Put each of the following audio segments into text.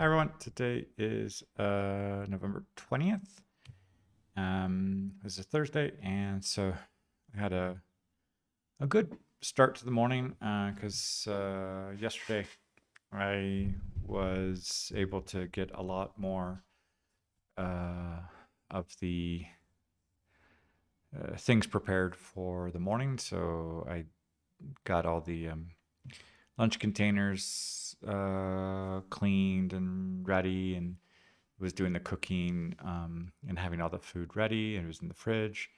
Hi everyone. Today is November 20th. This is Thursday, and so I had a good start to the morning because yesterday I was able to get a lot more uh, of the things prepared for the morning. So I got all the lunch containers cleaned and ready, and was doing the cooking and having all the food ready, and it was in the fridge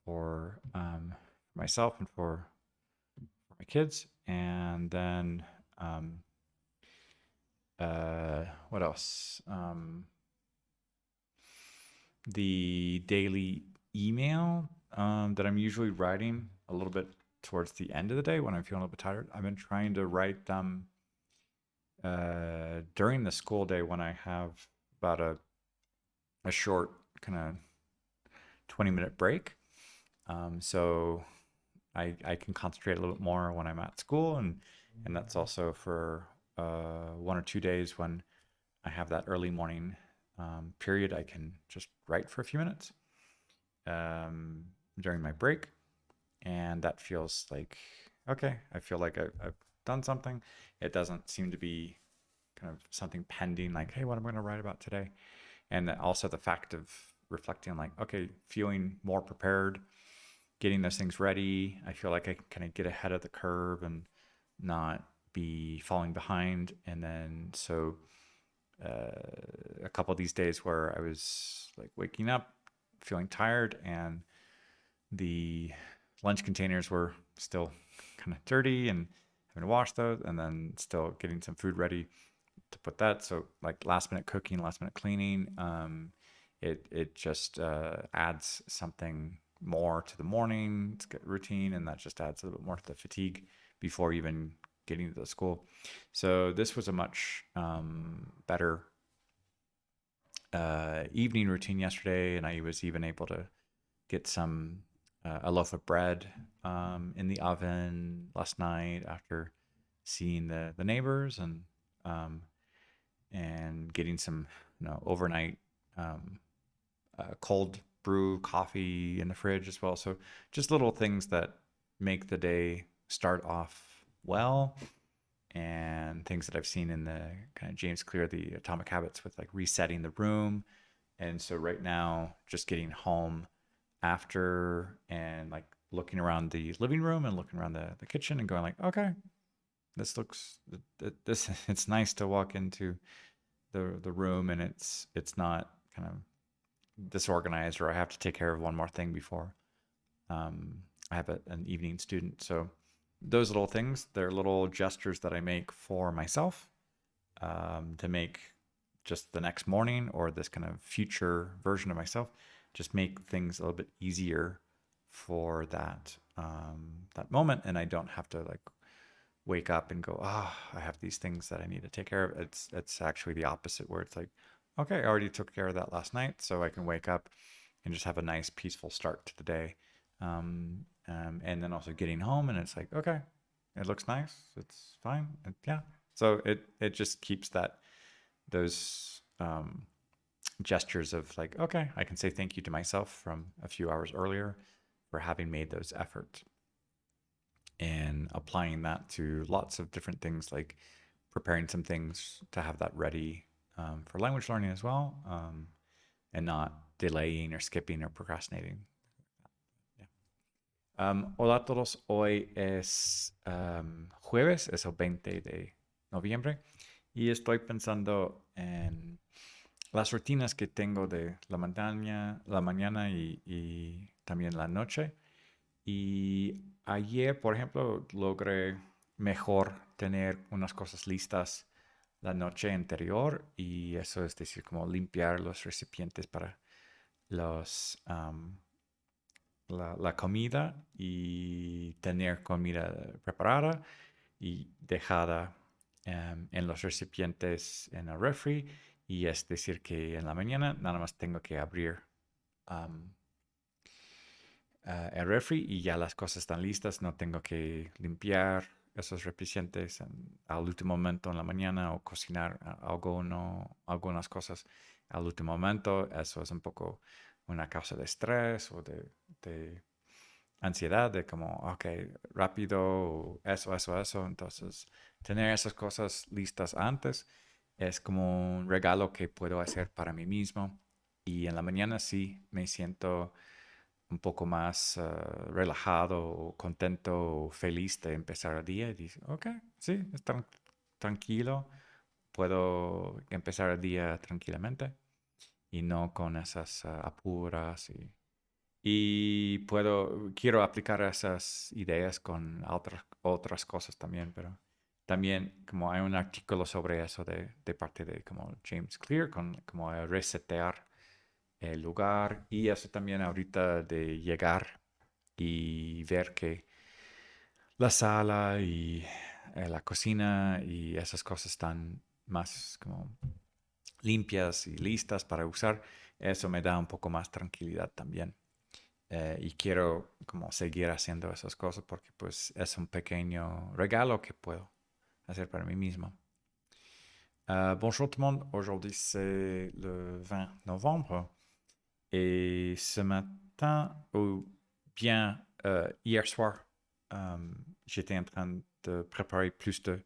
for myself and for my kids. And then um, what else? The daily email that I'm usually writing a little bit towards the end of the day when I'm feeling a little bit tired. I've been trying to write them during the school day when I have about a short kind of 20-minute break. So I can concentrate a little bit more when I'm at school, and that's also for 1 or 2 days when I have that early morning period. I can just write for a few minutes um, during my break, and that feels like okay. I feel like I've done something. It doesn't seem to be kind of something pending, like hey, what am I going to write about today? And also the fact of reflecting, like okay, feeling more prepared, getting those things ready. I feel like I can kind of get ahead of the curve and not be falling behind. And then so a couple of these days where I was like waking up feeling tired, and the lunch containers were still kind of dirty and having to wash those, and then still getting some food ready to put that. So like last minute cooking, last minute cleaning. It just adds something more to the morning routine, and that just adds a little bit more to the fatigue before even getting to the school. So this was a much better evening routine yesterday, and I was even able to get some a loaf of bread in the oven last night after seeing the neighbors, um, and getting some overnight um, cold brew coffee in the fridge as well. So just little things that make the day start off well, and things that I've seen in the kind of James Clear, the Atomic Habits, with like resetting the room. And so right now, just getting home after and like looking around the living room and looking around the kitchen and going like, okay, this looks this it's nice to walk into the room, and it's not kind of disorganized, or I have to take care of one more thing before I have an evening student. So those little things, they're little gestures that I make for myself to make just the next morning or this kind of future version of myself, just make things a little bit easier for that moment, and I don't have to like wake up and go, I have these things that I need to take care of. It's actually the opposite, where it's like, okay, I already took care of that last night, so I can wake up and just have a nice peaceful start to the day. And then also getting home, and it's like, okay, it looks nice, it's fine, and yeah. So it just keeps those gestures of like, okay, I can say thank you to myself from a few hours earlier for having made those efforts, and applying that to lots of different things, like preparing some things to have that ready for language learning as well, and not delaying or skipping or procrastinating. Yeah. Hola a todos. Hoy es jueves, es el 20 de noviembre, y estoy pensando en las rutinas que tengo de la mañana y también la noche. Y ayer, por ejemplo, logré mejor tener unas cosas listas la noche anterior, y eso es decir, como limpiar los recipientes para los, la comida, y tener comida preparada y dejada en los recipientes en el refri. Y es decir, que en la mañana nada más tengo que abrir um, el refri y ya las cosas están listas. No tengo que limpiar esos recipientes al último momento en la mañana o cocinar algo, no, algunas cosas al último momento. Eso es un poco una causa de estrés o de ansiedad, de como, ok, rápido, o eso. Entonces, tener esas cosas listas antes es como un regalo que puedo hacer para mí mismo. Y en la mañana sí me siento un poco más relajado, contento, feliz de empezar el día y dice, ok, sí, tranquilo, puedo empezar el día tranquilamente y no con esas apuras y quiero aplicar esas ideas con otras cosas también, pero también como hay un artículo sobre eso de parte de como James Clear, como resetear el lugar y eso también ahorita de llegar y ver que la sala y la cocina y esas cosas están más como limpias y listas para usar, eso me da un poco más tranquilidad también. Y quiero como seguir haciendo esas cosas porque pues es un pequeño regalo que puedo hacer para mí mismo. Bonjour tout le monde, aujourd'hui c'est le 20 novembre et ce matin, ou bien hier soir, j'étais en train de préparer plus de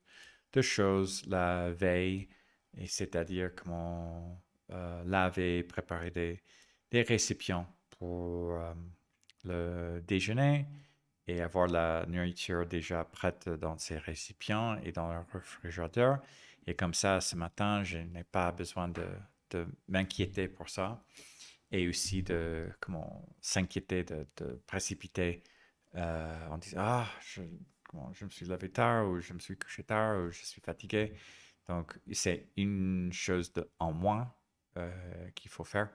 choses la veille, et c'est-à-dire comment laver, préparer des récipients pour le déjeuner et avoir la nourriture déjà prête dans ces récipients et dans le réfrigérateur. Et comme ça, ce matin, je n'ai pas besoin de m'inquiéter pour ça et aussi de comment s'inquiéter de précipiter en disant je me suis levé tard ou je me suis couché tard ou je suis fatigué. Donc, c'est une chose en moins qu'il faut faire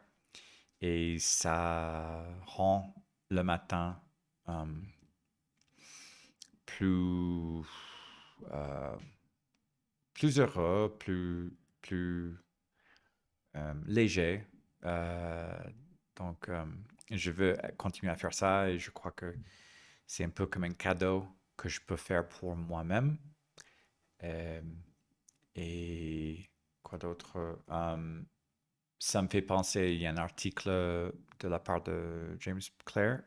et ça rend le matin euh, plus, euh, plus heureux, plus léger. Euh, donc, je veux continuer à faire ça et je crois que c'est un peu comme un cadeau que je peux faire pour moi-même. Euh, et quoi d'autre? Ça me fait penser, il y a un article de la part de James Clear,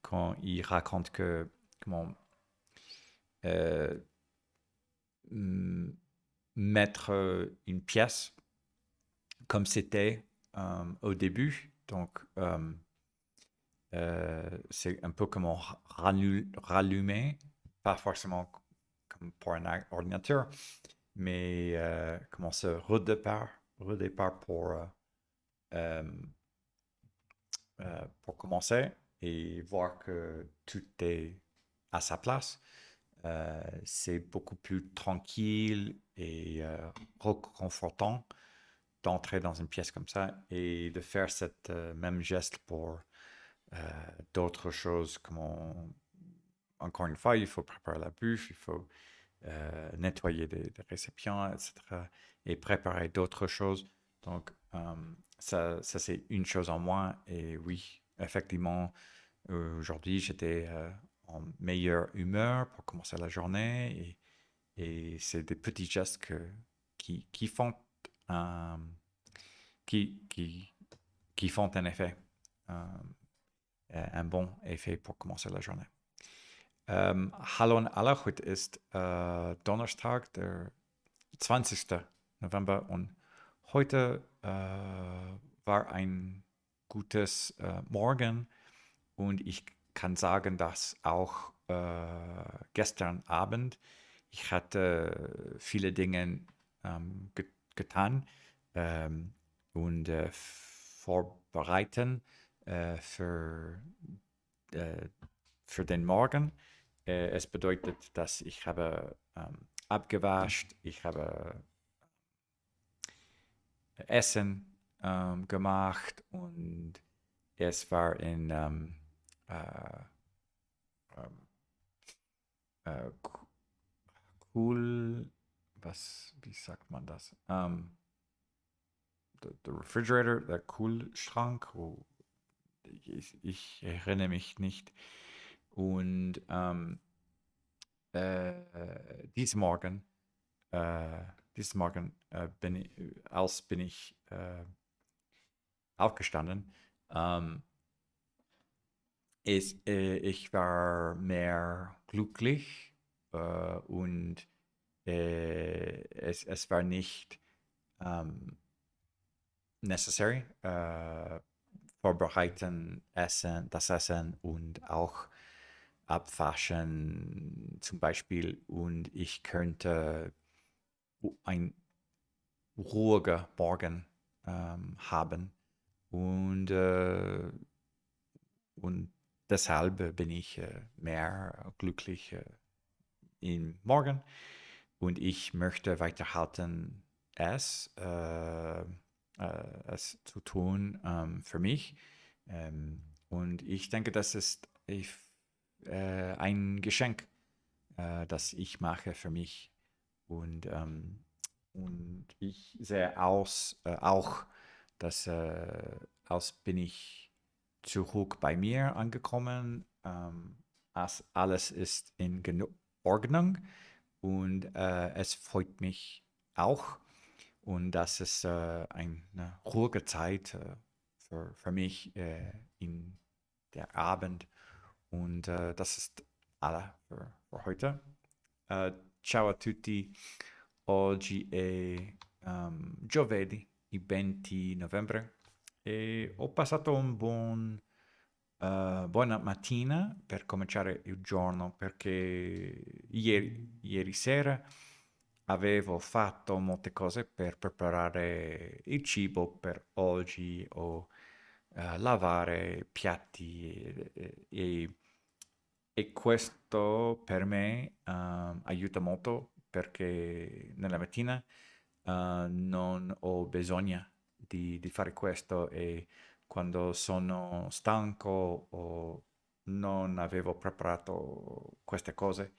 quand il raconte que comment euh, mettre une pièce comme c'était au début. Donc, c'est un peu comme on rallumer, pas forcément comme pour un ordinateur, mais comment se redépart euh, pour commencer et voir que tout est à sa place. C'est beaucoup plus tranquille et reconfortant d'entrer dans une pièce comme ça et de faire cette même geste pour d'autres choses comme encore une fois, il faut préparer la bûche, il faut nettoyer des récipients, etc. et préparer d'autres choses. Donc, ça c'est une chose en moins. Et oui, effectivement, aujourd'hui, j'étais en meilleure humeur pour commencer la journée. Et c'est des petits gestes qui font un, qui, qui, qui font un effet, un bon effet pour commencer la journée. Hallo an alle, heute ist Donnerstag, der 20. November und heute war ein gutes Morgen und ich kann sagen, dass auch gestern Abend ich hatte viele Dinge getan und vorbereiten für, für den Morgen. Es bedeutet, dass ich habe abgewascht, ich habe Essen gemacht und es war in cool, wie sagt man das? Der Refrigerator, der Kühlschrank, ich erinnere mich nicht. Und diesen Morgen, äh, bin ich aufgestanden, ähm, ich war mehr glücklich und es war nicht necessary, vorbereiten, das Essen und auch abwaschen zum Beispiel. Und ich könnte ein ruhiger Morgen haben. Und, äh, und deshalb bin ich mehr glücklich im Morgen. Und ich möchte weiterhalten, es zu tun für mich. Und ich denke, das ist ein Geschenk, das ich mache für mich. Und, und ich sehe auch, dass aus bin ich zurück bei mir angekommen. Alles ist in Ordnung und es freut mich auch. Und das ist eine ruhige Zeit für mich in der Abend. Und das ist alle für heute. Ciao a tutti. Oggi è giovedì, il 20 novembre, e ho passato buona mattina per cominciare il giorno perché ieri sera avevo fatto molte cose per preparare il cibo per oggi o lavare piatti e questo per me aiuta molto perché nella mattina non ho bisogno di fare questo e quando sono stanco o non avevo preparato queste cose,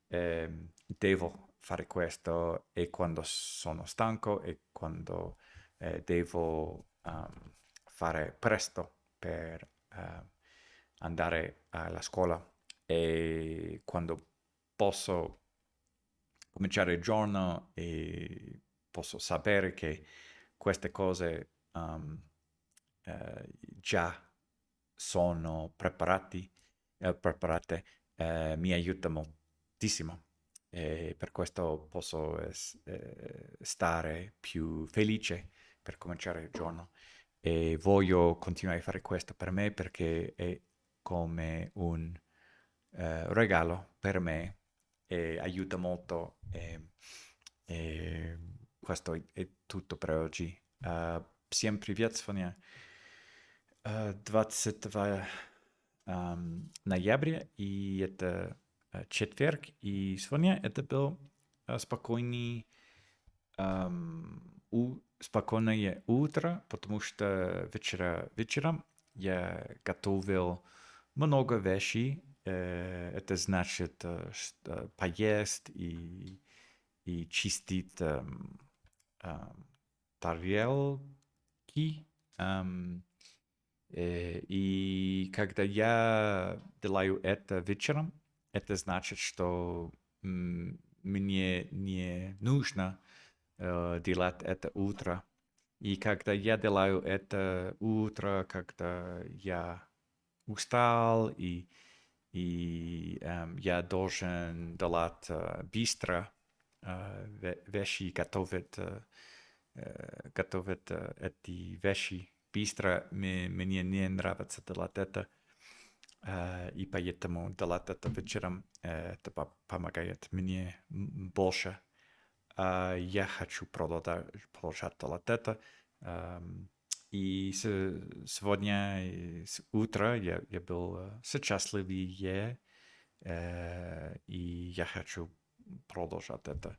devo fare questo e quando sono stanco e quando devo fare presto per andare alla scuola e quando posso cominciare il giorno e posso sapere che queste cose già sono preparate, mi aiuta moltissimo. E per questo posso stare più felice per cominciare il giorno. E voglio continuare a fare questo per me perché è come un regalo per me e aiuta molto. E questo è tutto per oggi. Всем привет, Соня. 22 ноября, и это четверг. И сегодня это был спокойный, спокойное утро, потому что вечером я готовил много вещей. Это значит, что поесть и чистить тарелки. И когда я делаю это вечером, это значит, что мне не нужно делать это утро. И когда я делаю это утро, когда я устал и я должен делать быстро вещи, готовить эти вещи быстро, мне не нравится делать это. И поэтому делать это вечером, это помогает мне больше. Я хочу продолжать делать это. И сегодня с утра я был счастливее, и я хочу продолжать это.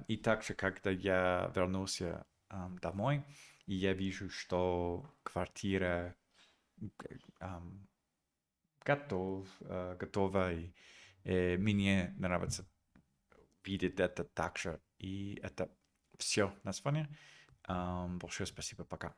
И также, когда я вернулся домой, и я вижу, что квартира готова, и мне нравится видеть это также. И это все на сегодня. Большое спасибо, пока.